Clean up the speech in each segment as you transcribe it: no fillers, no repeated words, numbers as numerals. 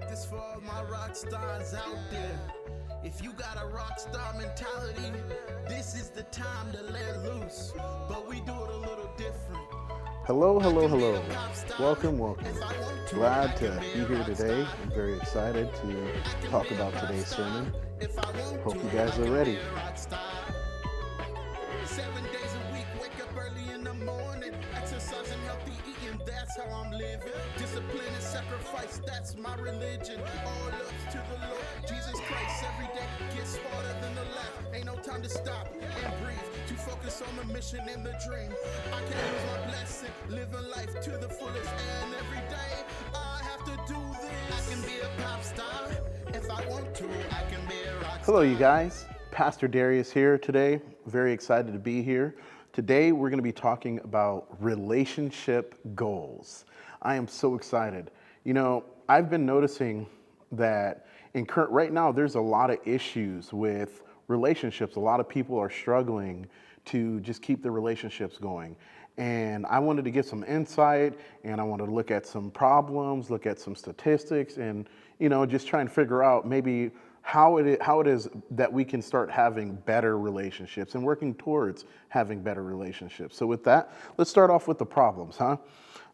this for all my rock stars out there. If you got a rock star mentality, this is the time to let loose. But we do it a little different. Hello. Welcome. Glad to be here today. I'm very excited to talk about today's sermon. Hope you guys are ready. 7 days a week, wake up early in the morning, exercise and healthy eating, that's how I'm living. Discipline and sacrifice, that's my religion. All up to the Lord, Jesus Christ, every day gets harder than the last. Ain't no time to stop and breathe, to focus on the mission and the dream. I can't lose my blessing, living life to the fullest, and every day I have to do this. I can be a pop star, if I want to, I can be a rock star. Hello, you guys. Pastor Darius here today. Very excited to be here. Today, we're going to be talking about relationship goals. I am so excited. You know, I've been noticing that right now, there's a lot of issues with relationships. A lot of people are struggling to just keep the relationships going. And I wanted to get some insight, and I wanted to look at some problems, look at some statistics, and, just try and figure out maybe how it is that we can start having better relationships and working towards having better relationships. So with that, let's start off with the problems, huh?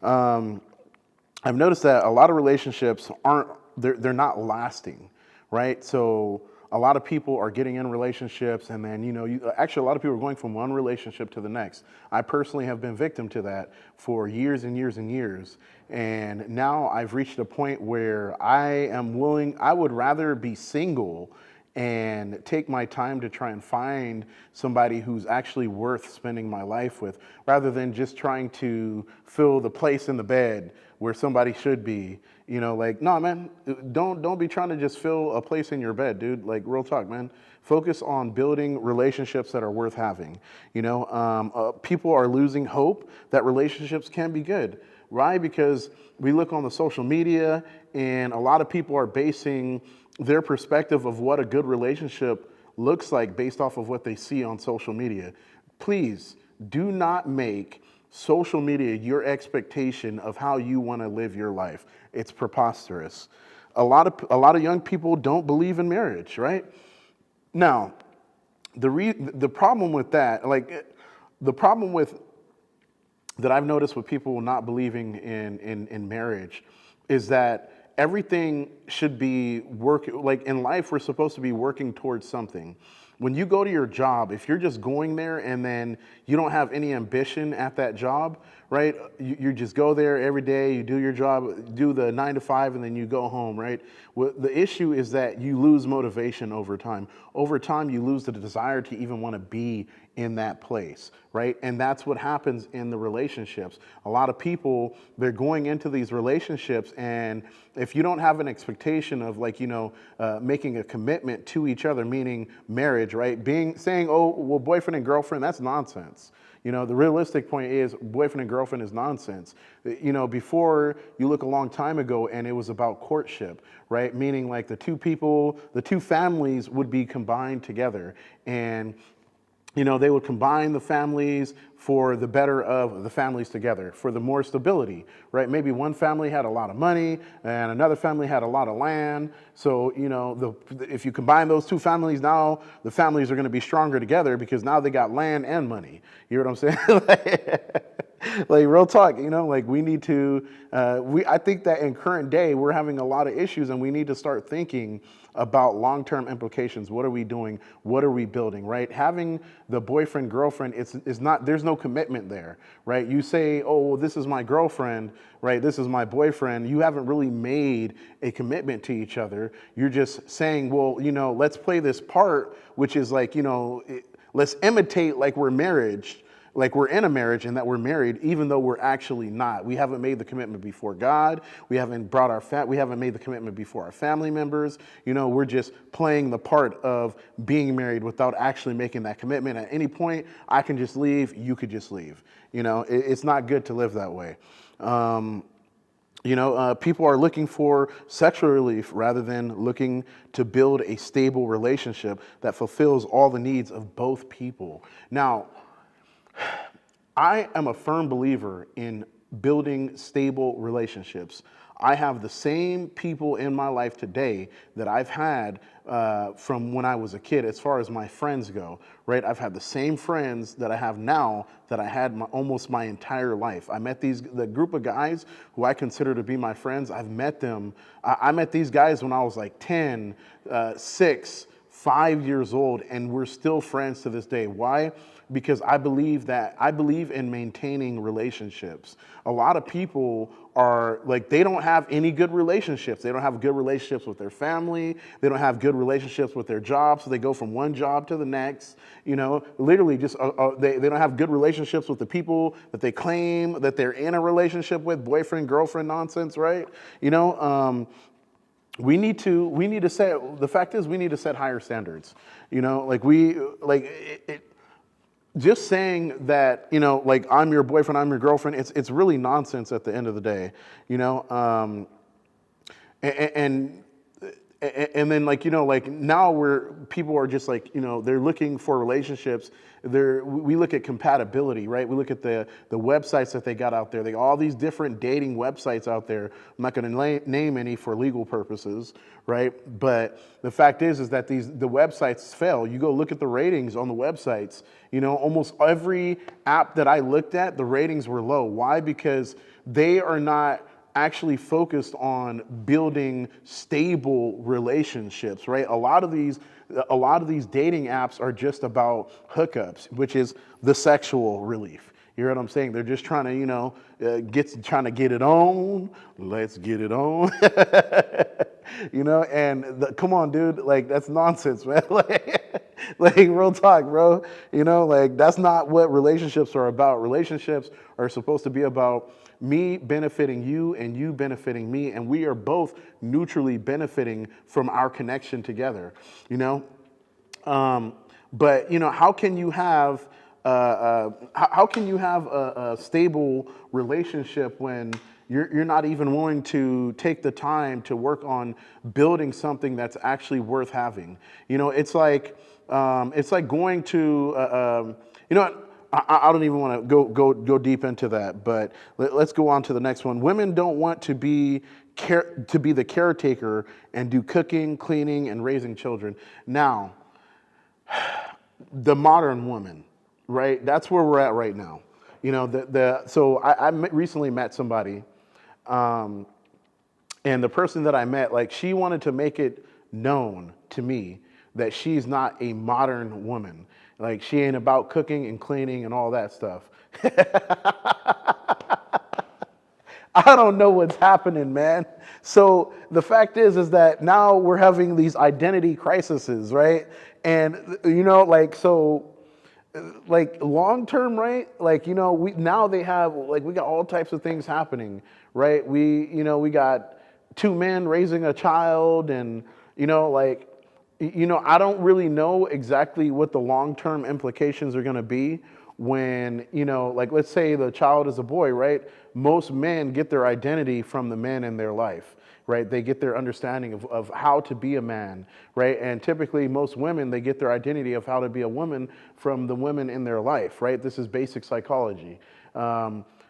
I've noticed that a lot of relationships they're not lasting, right? So a lot of people are getting in relationships, and then, actually a lot of people are going from one relationship to the next. I personally have been victim to that for years and years and years. And now I've reached a point where I would rather be single and take my time to try and find somebody who's actually worth spending my life with, rather than just trying to fill the place in the bed where somebody should be. No, man, don't be trying to just fill a place in your bed, dude. Like, real talk, man. Focus on building relationships that are worth having. People are losing hope that relationships can be good. Why? Because we look on the social media, and a lot of people are basing their perspective of what a good relationship looks like based off of what they see on social media. Please do not make social media your expectation of how you want to live your life. It's preposterous. A lot of young people don't believe in marriage, right? Now, the problem with that, that I've noticed with people not believing in marriage, is that everything should be in life, we're supposed to be working towards something. When you go to your job, if you're just going there and then you don't have any ambition at that job, right? You just go there every day, you do your job, do the 9 to 5, and then you go home, right? Well, the issue is that you lose motivation over time. Over time, you lose the desire to even want to be in that place, right? And that's what happens in the relationships. A lot of people, they're going into these relationships, and if you don't have an expectation of making a commitment to each other, meaning marriage, right? Saying, oh, well, boyfriend and girlfriend, that's nonsense. The realistic point is boyfriend and girlfriend is nonsense. Before, you look a long time ago, and it was about courtship, right? Meaning like the two families would be combined together, and they would combine the families for the better of the families together, for the more stability, right? Maybe one family had a lot of money and another family had a lot of land. So, if you combine those two families, now the families are going to be stronger together because now they got land and money. You know what I'm saying? Like real talk, we need to, I think that in current day, we're having a lot of issues, and we need to start thinking about long-term implications. What are we doing? What are we building, right? Having the boyfriend, girlfriend, is not, there's no commitment there, right? You say, oh, well, this is my girlfriend, right? This is my boyfriend. You haven't really made a commitment to each other. You're just saying, well, let's play this part, which is let's imitate like we're marriage, like we're in a marriage and that we're married, even though we're actually not. We haven't made the commitment before God. We haven't we haven't made the commitment before our family members. We're just playing the part of being married without actually making that commitment. At any point, I can just leave, you could just leave. It's not good to live that way. People are looking for sexual relief rather than looking to build a stable relationship that fulfills all the needs of both people. Now, I am a firm believer in building stable relationships. I have the same people in my life today that I've had from when I was a kid, as far as my friends go, right? I've had the same friends that I have now that I had almost my entire life. I met the group of guys who I consider to be my friends. I've met them. I met these guys when I was like 10, 6, 5 years old, and we're still friends to this day. Why? Because I believe in maintaining relationships. A lot of people are like, they don't have any good relationships. They don't have good relationships with their family. They don't have good relationships with their job. So they go from one job to the next, literally just, they don't have good relationships with the people that they claim that they're in a relationship with, boyfriend, girlfriend nonsense, right? We need to set, the fact is we need to set higher standards, just saying that, like, I'm your boyfriend, I'm your girlfriend, it's really nonsense at the end of the day, and then, like now where people are just like, they're looking for relationships. We look at compatibility, right? We look at the websites that they got out there. They got all these different dating websites out there. I'm not going to name any for legal purposes, right? But the fact is that the websites fail. You go look at the ratings on the websites. Almost every app that I looked at, the ratings were low. Why? Because they are not actually focused on building stable relationships, right? A lot of these dating apps are just about hookups, which is the sexual relief. You know what I'm saying? They're just trying to, trying to get it on. Let's get it on. Come on, dude. Like, that's nonsense, man. like real talk, bro. That's not what relationships are about. Relationships are supposed to be about me benefiting you and you benefiting me, and we are both mutually benefiting from our connection together. But how can you have a stable relationship when you're not even willing to take the time to work on building something that's actually worth having? It's like going to I don't even want to go deep into that, but let's go on to the next one. Women don't want to be the caretaker and do cooking, cleaning, and raising children. Now, the modern woman, right? That's where we're at right now. So I recently met somebody, and the person that I met, like, she wanted to make it known to me that she's not a modern woman. Like, she ain't about cooking and cleaning and all that stuff. I don't know what's happening, man. So the fact is that now we're having these identity crises, right? And long term, right? They have, we got all types of things happening, right? We got two men raising a child, and I don't really know exactly what the long-term implications are going to be when, let's say the child is a boy, right? Most men get their identity from the men in their life, right? They get their understanding of how to be a man, right? And typically most women, they get their identity of how to be a woman from the women in their life, right? This is basic psychology.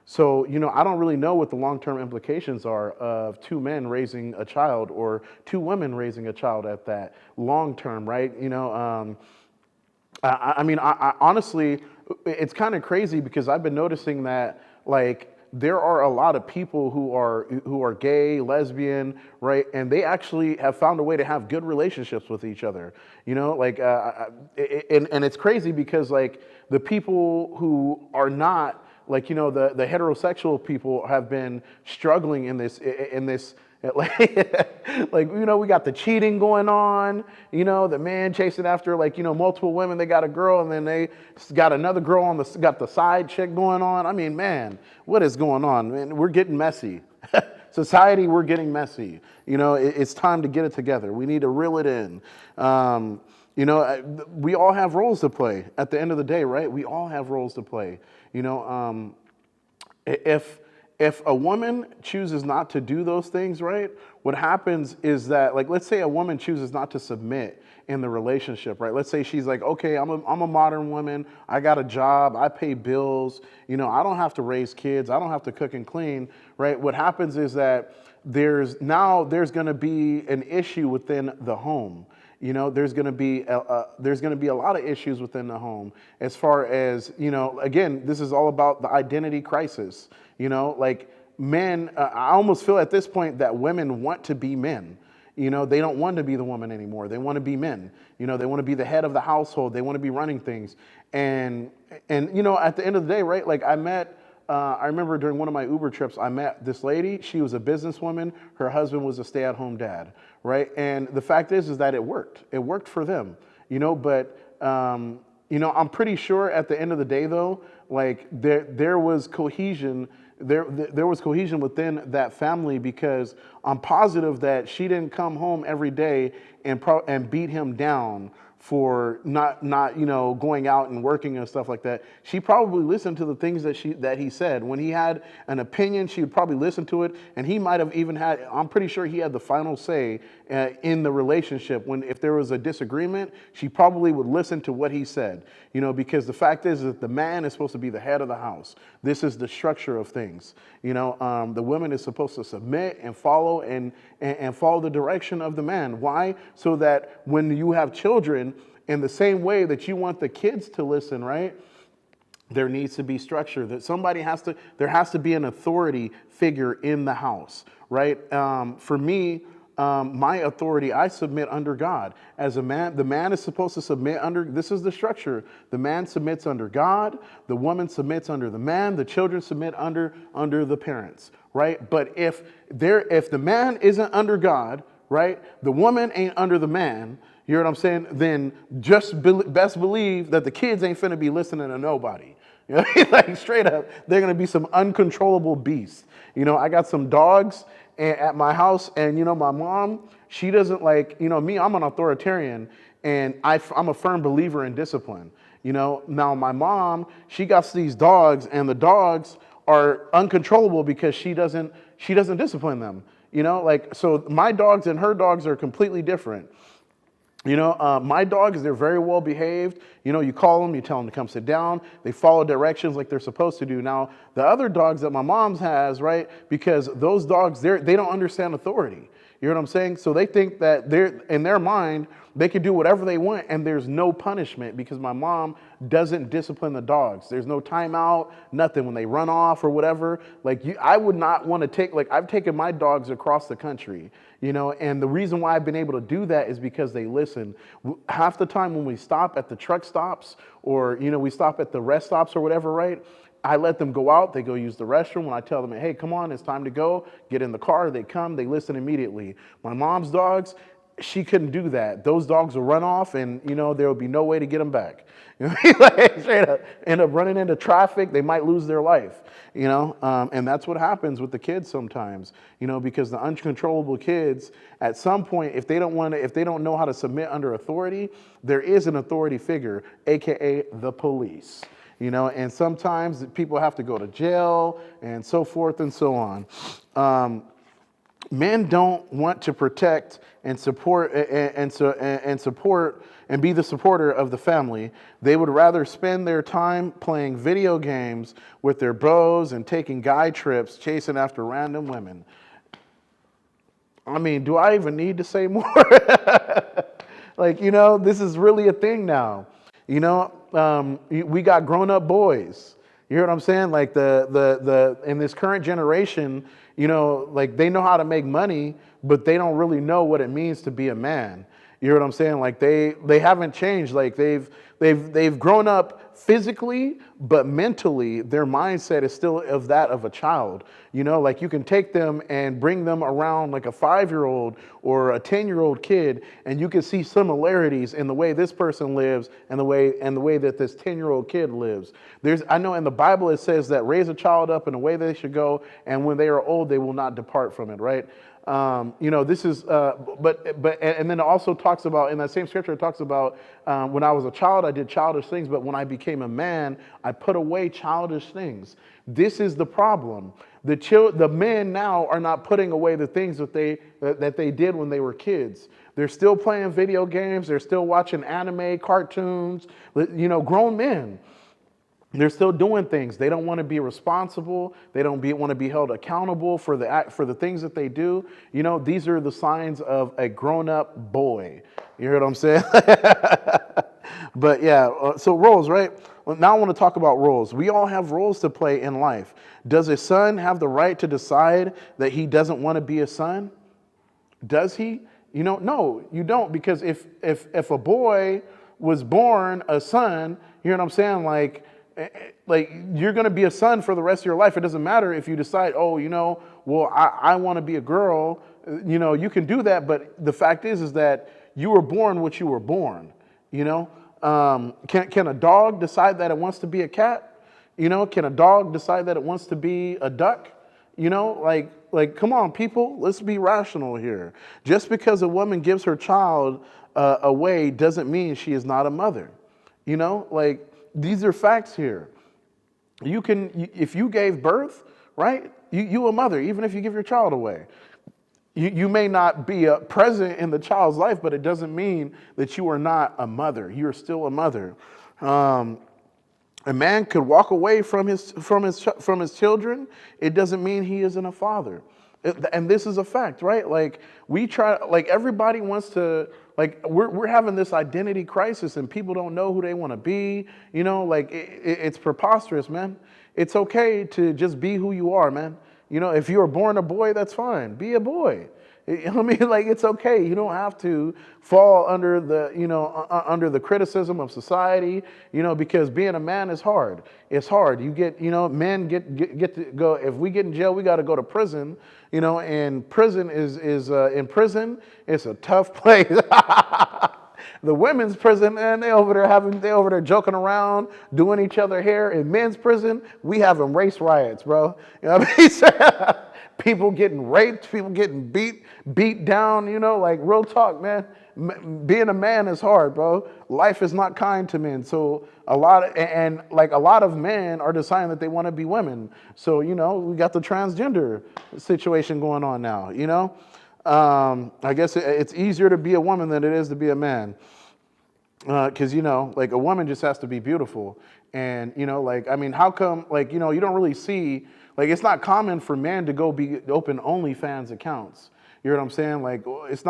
So, I don't really know what the long-term implications are of two men raising a child or two women raising a child at that long-term, right? I honestly, it's kind of crazy because I've been noticing that, there are a lot of people who are gay, lesbian, right? And they actually have found a way to have good relationships with each other, and it's crazy because, the people who are not, the heterosexual people have been struggling in this, we got the cheating going on, the man chasing after, multiple women. They got a girl, and then they got another girl got the side chick going on. I mean, man, what is going on? Man, we're getting messy. Society, we're getting messy. It's time to get it together. We need to reel it in. We all have roles to play at the end of the day, right? We all have roles to play. If a woman chooses not to do those things, right, what happens is that, let's say a woman chooses not to submit in the relationship, right? Let's say she's like, okay, I'm a modern woman. I got a job. I pay bills. I don't have to raise kids. I don't have to cook and clean, right? What happens is that there's going to be an issue within the home. There's going to be a lot of issues within the home as far as, again, this is all about the identity crisis. Like men, I almost feel at this point that women want to be men. They don't want to be the woman anymore. They want to be men. They want to be the head of the household. They want to be running things. And at the end of the day, right? Like I remember during one of my Uber trips, I met this lady. She was a businesswoman. Her husband was a stay-at-home dad, right? And the fact is that it worked. It worked for them, but I'm pretty sure at the end of the day, though, like there was cohesion. There was cohesion within that family, because I'm positive that she didn't come home every day and beat him down for not going out and working and stuff like that. She probably listened to the things that he said. When he had an opinion, she would probably listen to it, and he might have even I'm pretty sure he had the final say in the relationship. If there was a disagreement, she probably would listen to what he said, because the fact is that the man is supposed to be the head of the house. This is the structure of things. The woman is supposed to submit and follow and follow the direction of the man. Why? So that when you have children, in the same way that you want the kids to listen, right? There needs to be structure. There has to be an authority figure in the house, right? For me, my authority, I submit under God. As a man, the man is supposed to submit under, this is the structure. The man submits under God, the woman submits under the man, the children submit under the parents, right? But if the man isn't under God, right, the woman ain't under the man, you know what I'm saying? Then best believe that the kids ain't finna be listening to nobody. Like straight up, they're gonna be some uncontrollable beasts. I got some dogs at my house, and my mom, she doesn't like, me, I'm an authoritarian, and I'm a firm believer in discipline. Now my mom, she got these dogs, and the dogs are uncontrollable because she doesn't discipline them. So my dogs and her dogs are completely different. My dogs, they're very well behaved. You call them, you tell them to come sit down. They follow directions like they're supposed to do. Now, the other dogs that my mom's has, right, because those dogs, they don't understand authority. You know what I'm saying? So they think that in their mind, they can do whatever they want, and there's no punishment because my mom doesn't discipline the dogs. There's no timeout, nothing when they run off or whatever. I would not want to I've taken my dogs across the country, and the reason why I've been able to do that is because they listen. Half the time when we stop at the truck stops or, we stop at the rest stops or whatever, right? I let them go out, they go use the restroom. When I tell them, hey, come on, it's time to go, get in the car, they come, they listen immediately. My mom's dogs, she couldn't do that. Those dogs will run off and, there will be no way to get them back. Straight up, end up running into traffic, they might lose their life, and that's what happens with the kids sometimes, because the uncontrollable kids, at some point, if they don't know how to submit under authority, there is an authority figure, AKA the police. And sometimes people have to go to jail and so forth and so on. Men don't want to protect and support and be the supporter of the family. They would rather spend their time playing video games with their bros and taking guy trips, chasing after random women. I mean, do I even need to say more? This is really a thing now. We got grown-up boys. You hear what I'm saying? Like the in this current generation, they know how to make money, but they don't really know what it means to be a man. You hear what I'm saying? Like they haven't changed. Like they've grown up physically, but mentally their mindset is still of that of a child. You can take them and bring them around like a 5-year-old or a 10-year-old kid, and you can see similarities in the way this person lives and the way that this 10-year-old kid lives. I know in the Bible it says that raise a child up in the way they should go, and when they are old, they will not depart from it, right? This is, and then it also talks about, in that same scripture, it talks about when I was a child, I did childish things, but when I became a man, I put away childish things. This is the problem. The men now are not putting away the things that they did when they were kids. They're still playing video games. They're still watching anime, cartoons, grown men. They're still doing things. They don't want to be responsible. They don't want to be held accountable for the things that they do. These are the signs of a grown-up boy. You hear what I'm saying? But yeah, so roles, right? Well, now I want to talk about roles. We all have roles to play in life. Does a son have the right to decide that he doesn't want to be a son? Does he? No, you don't, because if a boy was born a son, you know what I'm saying? Like you're going to be a son for the rest of your life. It doesn't matter if you decide, well, I want to be a girl. You can do that, but the fact is that you were born what you were born. Can a dog decide that it wants to be a cat? Can a dog decide that it wants to be a duck? Come on, people, let's be rational here. Just because a woman gives her child away doesn't mean she is not a mother. These are facts here. If you gave birth, right, you a mother, even if you give your child away. You may not be present in the child's life, but it doesn't mean that you are not a mother. You're still a mother. A man could walk away from his children. It doesn't mean he isn't a father. And this is a fact, right? Everybody wants to, we're having this identity crisis and people don't know who they want to be. It's preposterous, man. It's okay to just be who you are, man. If you were born a boy, that's fine. Be a boy. It's okay. You don't have to fall under the criticism of society, because being a man is hard. It's hard. Men get to go. If we get in jail, we got to go to prison, and prison in prison, it's a tough place. The women's prison, and they over there joking around, doing each other hair. In men's prison, we having race riots, bro. People getting raped, people getting beat down, real talk, man. Being a man is hard, bro. Life is not kind to men. So a lot of men are deciding that they want to be women. So, we got the transgender situation going on now, I guess it's easier to be a woman than it is to be a man. Because, a woman just has to be beautiful. And, how come, you don't really see, it's not common for men to open OnlyFans accounts. You know what I'm saying? It's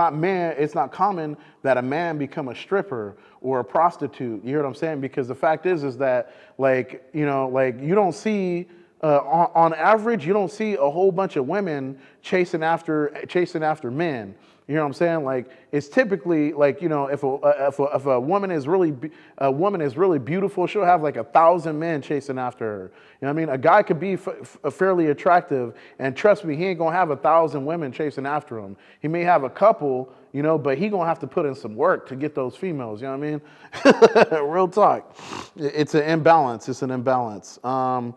not common that a man become a stripper or a prostitute. You know what I'm saying? Because the fact is that, you don't see, on average, you don't see a whole bunch of women chasing after men. You know what I'm saying? It's typically if a woman is really beautiful, she'll have 1,000 men chasing after her. You know what I mean? A guy could be fairly attractive, and trust me, he ain't gonna have 1,000 women chasing after him. He may have a couple, but he gonna have to put in some work to get those females. You know what I mean? Real talk. It's an imbalance. It's an imbalance. Now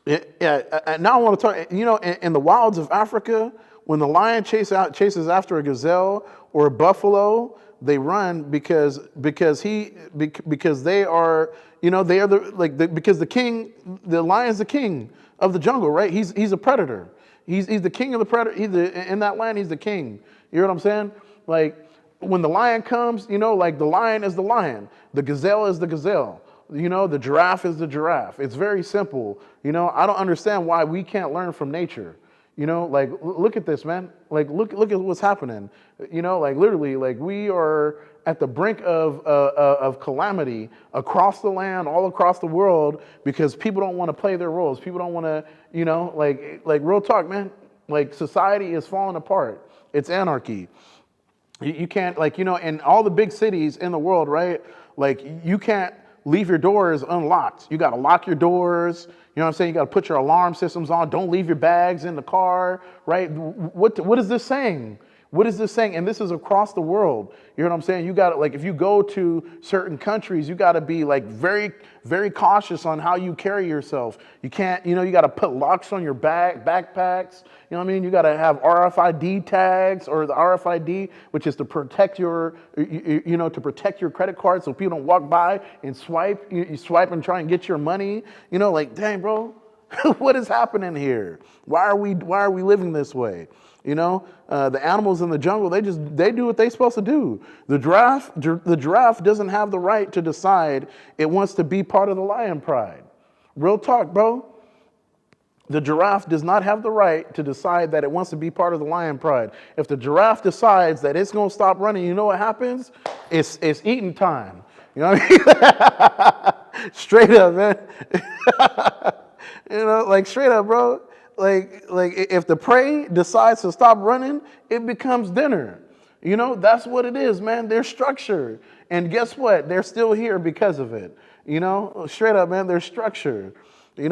I want to talk. In the wilds of Africa, when the lion chases after a gazelle or a buffalo, they run because they are because the lion's the king of the jungle, right? He's a predator. He's the king of the predator. In that land, he's the king. You know what I'm saying? When the lion comes, the lion is the lion. The gazelle is the gazelle. The giraffe is the giraffe. It's very simple. I don't understand why we can't learn from nature. Look at this, man. Look at what's happening. Literally, we are at the brink of calamity across the land, all across the world, because people don't want to play their roles. People don't want to, real talk, man. Society is falling apart. It's anarchy. You can't, in all the big cities in the world, right? You can't leave your doors unlocked. You got to lock your doors. You know what I'm saying? You got to put your alarm systems on. Don't leave your bags in the car, right? What is this saying? What is this saying? And this is across the world. You know what I'm saying? You got to, if you go to certain countries, you got to be very, very cautious on how you carry yourself. You can't, you got to put locks on your backpacks. You know what I mean? You got to have RFID tags, or the RFID, which is to protect your, to protect your credit card so people don't walk by and swipe. You swipe and try and get your money. Dang, bro, what is happening here? Why are we living this way? The animals in the jungle, they do what they're supposed to do. The giraffe doesn't have the right to decide it wants to be part of the lion pride. Real talk, bro. The giraffe does not have the right to decide that it wants to be part of the lion pride. If the giraffe decides that it's going to stop running, you know what happens? It's eating time. You know what I mean? Straight up, man. Like straight up, bro. Like if the prey decides to stop running, it becomes dinner. That's what it is, man. They're structured. And guess what? They're still here because of it. Straight up, man, they're structured. The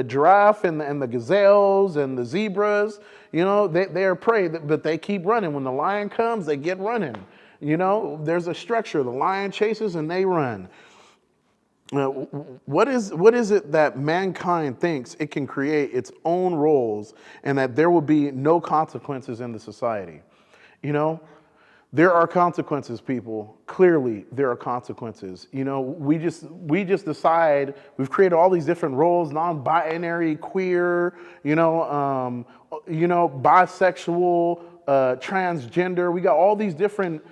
giraffe and the gazelles and the zebras, they are prey, but they keep running. When the lion comes, they get running. There's a structure. The lion chases and they run. What is it that mankind thinks it can create its own roles and that there will be no consequences in the society? There are consequences, people. Clearly, there are consequences. We just decide we've created all these different roles: non-binary, queer, bisexual, transgender. We got all these different,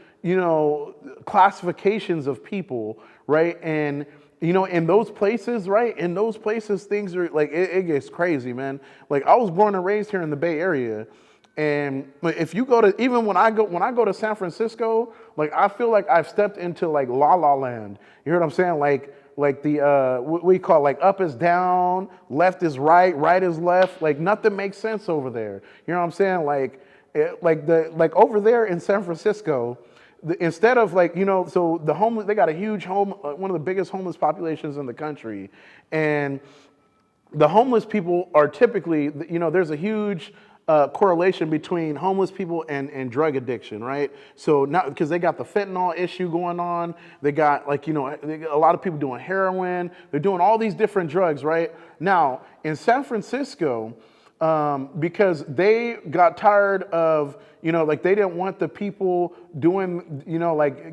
classifications of people, right? And in those places, right? In those places, things are like it gets crazy, man. Like I was born and raised here in the Bay Area. And if you go to, even when I go to San Francisco, like I feel like I've stepped into like La La Land. You hear what I'm saying? Like the what we call like up is down, left is right, right is left. Like nothing makes sense over there. You know what I'm saying? Like over there in San Francisco, instead of so the homeless, they got a huge one of the biggest homeless populations in the country, and the homeless people are typically, there's a huge correlation between homeless people and drug addiction, right? So not because they got the fentanyl issue going on, they got a lot of people doing heroin, they're doing all these different drugs, right? Now in San Francisco, because they got tired of, they didn't want the people doing,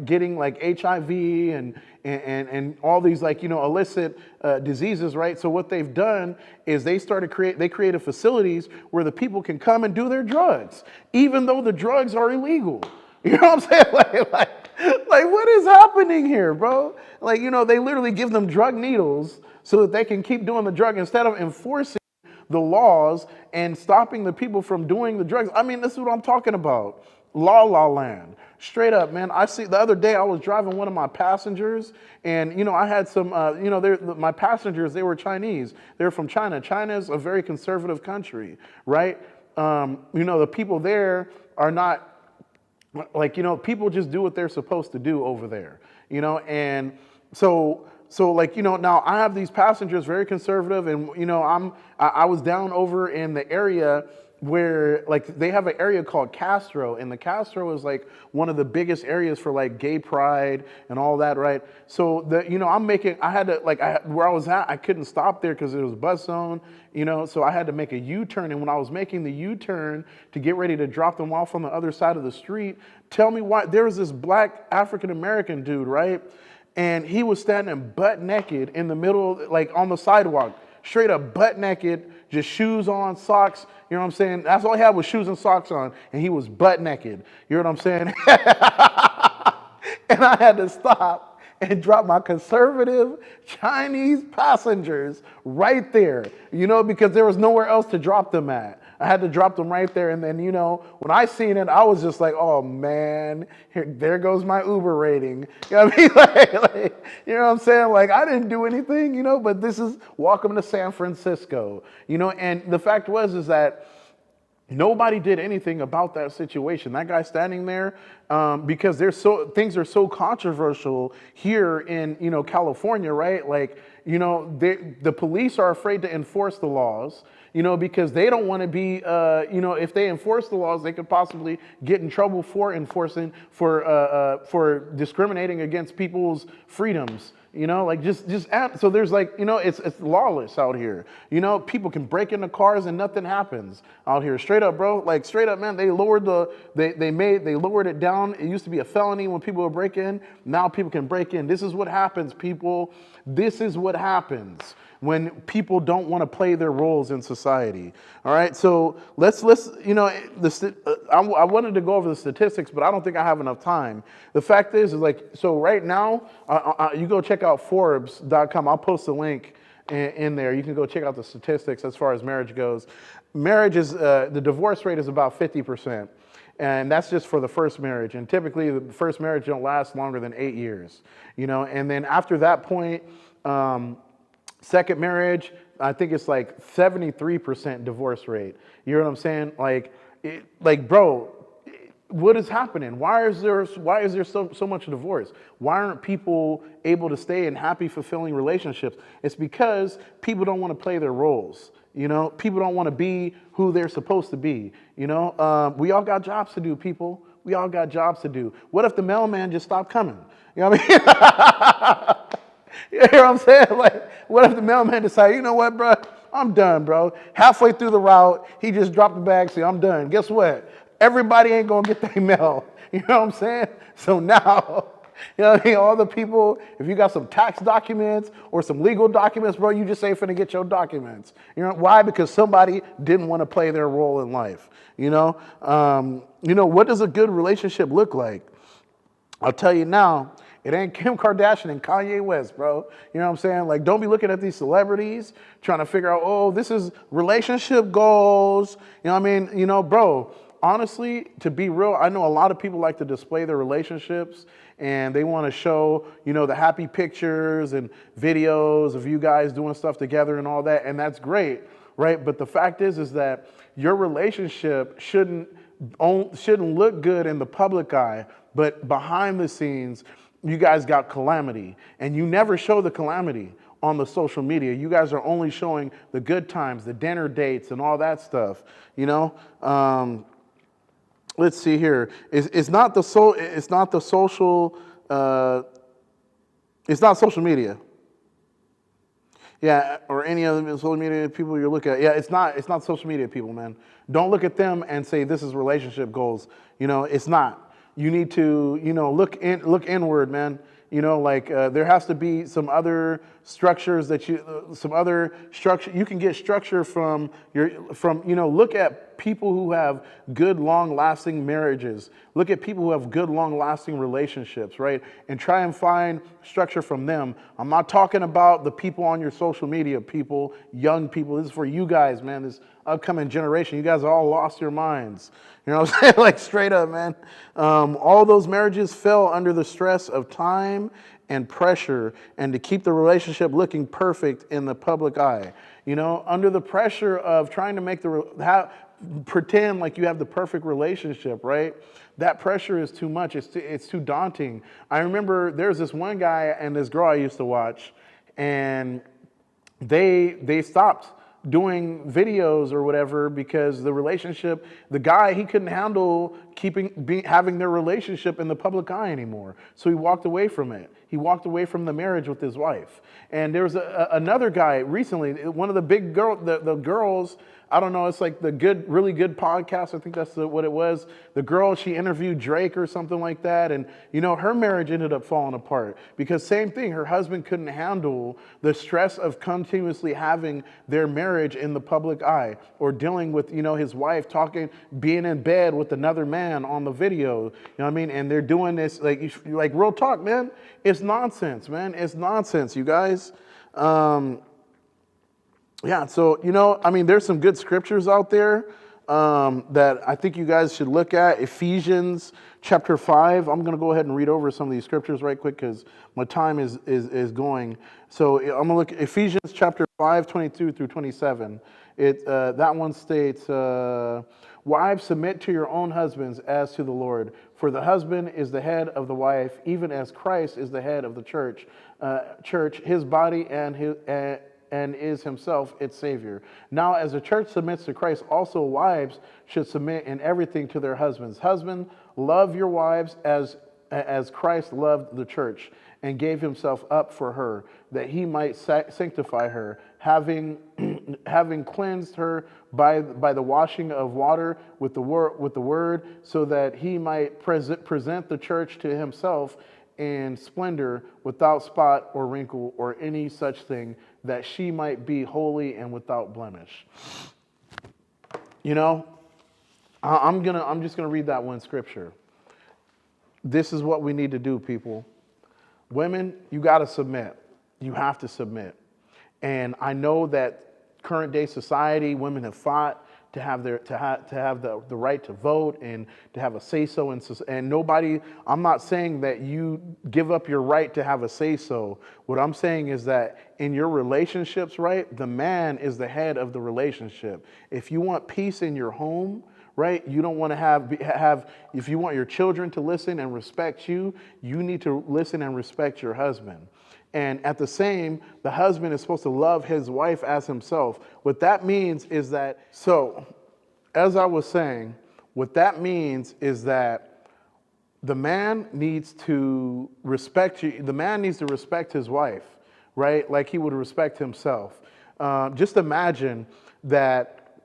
getting HIV and all these illicit diseases, right? So what they've done is they created facilities where the people can come and do their drugs, even though the drugs are illegal. You know what I'm saying? Like what is happening here, bro? They literally give them drug needles so that they can keep doing the drug instead of enforcing the laws and stopping the people from doing the drugs. I mean, this is what I'm talking about. La La Land. Straight up, man. I see the other day I was driving one of my passengers and, I had some, my passengers, they were Chinese. They were from China. China is a very conservative country, right? The people there are not, people just do what they're supposed to do over there, and so now I have these passengers, very conservative, and I was down over in the area where they have an area called Castro, and the Castro is one of the biggest areas for gay pride and all that, right? So where I was at, I couldn't stop there because it was bus zone, so I had to make a U-turn, and when I was making the U-turn to get ready to drop them off on the other side of the street, tell me why, there was this black African-American dude, right? And he was standing butt naked in the middle, on the sidewalk, straight up butt naked, just shoes on, socks. You know what I'm saying? That's all he had was shoes and socks on, and he was butt naked. You know what I'm saying? And I had to stop and drop my conservative Chinese passengers right there, because there was nowhere else to drop them at. I had to drop them right there. And then, when I seen it, I was just like, oh man, there goes my Uber rating. You know what I mean? You know what I'm saying? I didn't do anything, but this is welcome to San Francisco, and the fact is that nobody did anything about that situation. That guy standing there, because things are so controversial here in, California, right? The police are afraid to enforce the laws, because they don't want to be, if they enforce the laws, they could possibly get in trouble for discriminating against people's freedoms. So there's it's lawless out here. People can break into cars and nothing happens out here. Straight up, bro. Straight up, man. They lowered they lowered it down. It used to be a felony when people would break in. Now people can break in. This is what happens, people. This is what happens when people don't want to play their roles in society. All right, so let's I wanted to go over the statistics, but I don't think I have enough time. The fact is like, so right now, you go check out Forbes.com. I'll post a link in there. You can go check out the statistics as far as marriage goes. Marriage is, the divorce rate is about 50%. And that's just for the first marriage. And typically the first marriage don't last longer than 8 years, and then after that point, second marriage, I think it's like 73% divorce rate. You know what I'm saying? Bro, what is happening? Why is there so much divorce? Why aren't people able to stay in happy, fulfilling relationships? It's because people don't want to play their roles. People don't want to be who they're supposed to be. We all got jobs to do, people. We all got jobs to do. What if the mailman just stopped coming? You know what I mean? You hear what I'm saying? Like, what if the mailman decided, you know what, bro? I'm done, bro. Halfway through the route, he just dropped the bag, say, I'm done. Guess what? Everybody ain't going to get their mail. You know what I'm saying? So now, all the people, if you got some tax documents or some legal documents, bro, you just ain't finna get your documents. Why? Because somebody didn't want to play their role in life. What does a good relationship look like? I'll tell you now, it ain't Kim Kardashian and Kanye West, bro. You know what I'm saying? Like, don't be looking at these celebrities trying to figure out, oh, this is relationship goals. You know what I mean? Bro, honestly, to be real, I know a lot of people like to display their relationships and they want to show, the happy pictures and videos of you guys doing stuff together and all that. And that's great, right? But the fact is that your relationship shouldn't look good in the public eye, but behind the scenes, you guys got calamity, and you never show the calamity on the social media. You guys are only showing the good times, the dinner dates, and all that stuff. Let's see here. It's not social media. Yeah, or any other social media people you look at. Yeah, it's not social media people, man. Don't look at them and say this is relationship goals. It's not. You need to, look inward, man. There has to be some other structures you can get structure from look at people who have good, long-lasting marriages. Look at people who have good, long-lasting relationships, right? And try and find structure from them. I'm not talking about the people on your social media, people, young people. This is for you guys, man, this upcoming generation. You guys all lost your minds. You know what I'm saying? Like, straight up, man. All those marriages fell under the stress of time and pressure, and to keep the relationship looking perfect in the public eye. Under the pressure of trying to pretend like you have the perfect relationship, right? That pressure is too much. It's too daunting. I remember there's this one guy and this girl I used to watch, and they stopped doing videos or whatever because the guy, he couldn't handle having their relationship in the public eye anymore. So he walked away from it. He walked away from the marriage with his wife. And there was another guy recently, one of the big the girls, I don't know, it's like the really good podcast. I think that's what it was. The girl, she interviewed Drake or something like that. And, her marriage ended up falling apart because same thing, her husband couldn't handle the stress of continuously having their marriage in the public eye or dealing with, his wife being in bed with another man on the video. You know what I mean? And they're doing this, like real talk, man. It's nonsense, man. It's nonsense, you guys. Yeah, so, there's some good scriptures out there that I think you guys should look at. Ephesians chapter 5. I'm going to go ahead and read over some of these scriptures right quick because my time is going. So I'm going to look at Ephesians chapter 5, 22 through 27. That one states, wives, submit to your own husbands as to the Lord. For the husband is the head of the wife, even as Christ is the head of the church, his body, and is himself its Savior. Now, as the church submits to Christ, also wives should submit in everything to their husbands. Husband, love your wives as Christ loved the church and gave himself up for her, that he might sanctify her, having cleansed her by the washing of water with the word, so that he might present the church to himself in splendor, without spot or wrinkle or any such thing, that she might be holy and without blemish. You know, I'm just gonna read that one scripture. This is what we need to do, people. Women, you gotta submit. You have to submit. And I know that current day society, women have fought to have the right to vote and to have a say so, and nobody. I'm not saying that you give up your right to have a say so. What I'm saying is that in your relationships, right, the man is the head of the relationship. If you want peace in your home, right, you don't want to have. If you want your children to listen and respect you, you need to listen and respect your husband. And at the same, the husband is supposed to love his wife as himself. What that means is that, so as I was saying, what that means is that the man needs to respect you. The man needs to respect his wife, right? Like he would respect himself. Just imagine that,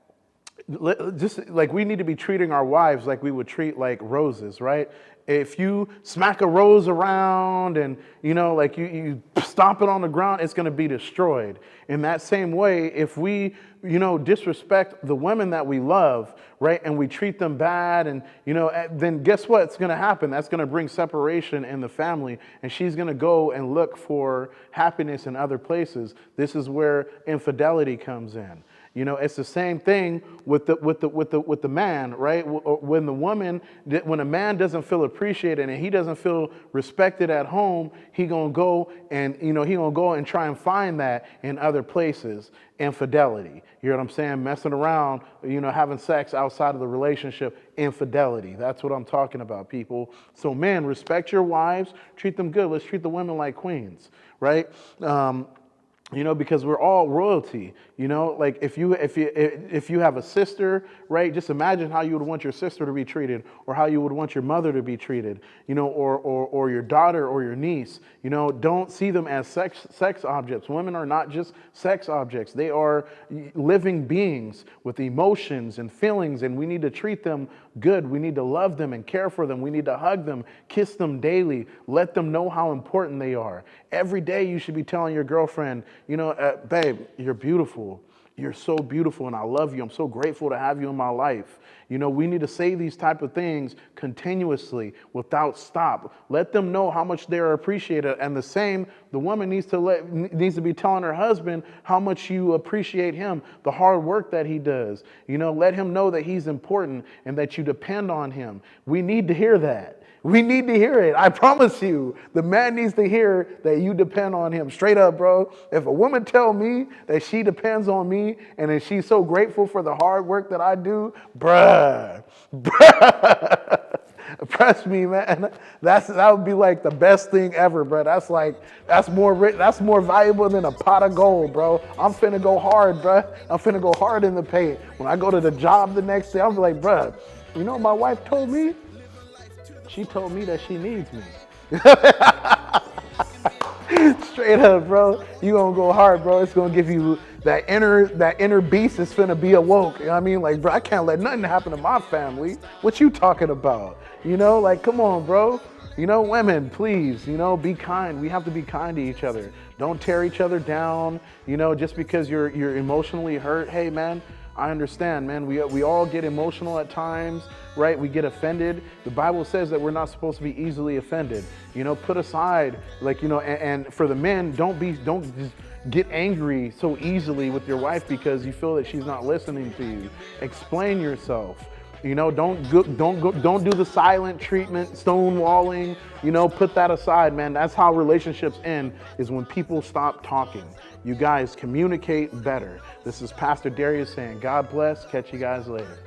just like we need to be treating our wives like we would treat like roses, right? If you smack a rose around and, you know, like you stomp it on the ground, it's going to be destroyed. In that same way, if we, you know, disrespect the women that we love, right, and we treat them bad and, you know, then guess what's going to happen? That's going to bring separation in the family, and she's going to go and look for happiness in other places. This is where infidelity comes in. You know, it's the same thing with the man, right? When a man doesn't feel appreciated and he doesn't feel respected at home, he gonna go and try and find that in other places. Infidelity. You know what I'm saying? Messing around, you know, having sex outside of the relationship. Infidelity. That's what I'm talking about, people. So, men, respect your wives. Treat them good. Let's treat the women like queens, right? You know, because we're all royalty. You know, like if you have a sister, right? Just imagine how you would want your sister to be treated, or how you would want your mother to be treated. You know, or your daughter or your niece. You know, don't see them as sex objects. Women are not just sex objects. They are living beings with emotions and feelings, and we need to treat them good. We need to love them and care for them. We need to hug them, kiss them daily, let them know how important they are. Every day you should be telling your girlfriend, you know, babe, you're beautiful. You're so beautiful and I love you. I'm so grateful to have you in my life. You know, we need to say these type of things continuously without stop. Let them know how much they're appreciated. And the same, the woman needs to be telling her husband how much you appreciate him, the hard work that he does. You know, let him know that he's important and that you depend on him. We need to hear that. We need to hear it. I promise you, the man needs to hear that you depend on him. Straight up, bro. If a woman tell me that she depends on me and that she's so grateful for the hard work that I do, bruh. Trust me, man. That would be like the best thing ever, bro. That's more valuable than a pot of gold, bro. I'm finna go hard, bro. I'm finna go hard in the paint. When I go to the job the next day, I'm like, bro, you know what my wife told me? She told me that she needs me. Straight up, bro. You gonna go hard, bro. It's gonna give you that inner beast is finna be awoke. You know what I mean? Like, bro, I can't let nothing happen to my family. What you talking about? You know, like, come on, bro. You know, women, please, you know, be kind. We have to be kind to each other. Don't tear each other down. You know, just because you're emotionally hurt. Hey, man, I understand, man. We all get emotional at times, right? We get offended. The Bible says that we're not supposed to be easily offended. You know, put aside, like, you know, and for the men, don't just get angry so easily with your wife because you feel that she's not listening to you. Explain yourself. You know, don't do the silent treatment, stonewalling. You know, put that aside, man. That's how relationships end, is when people stop talking. You guys communicate better. This is Pastor Darius saying, God bless. Catch you guys later.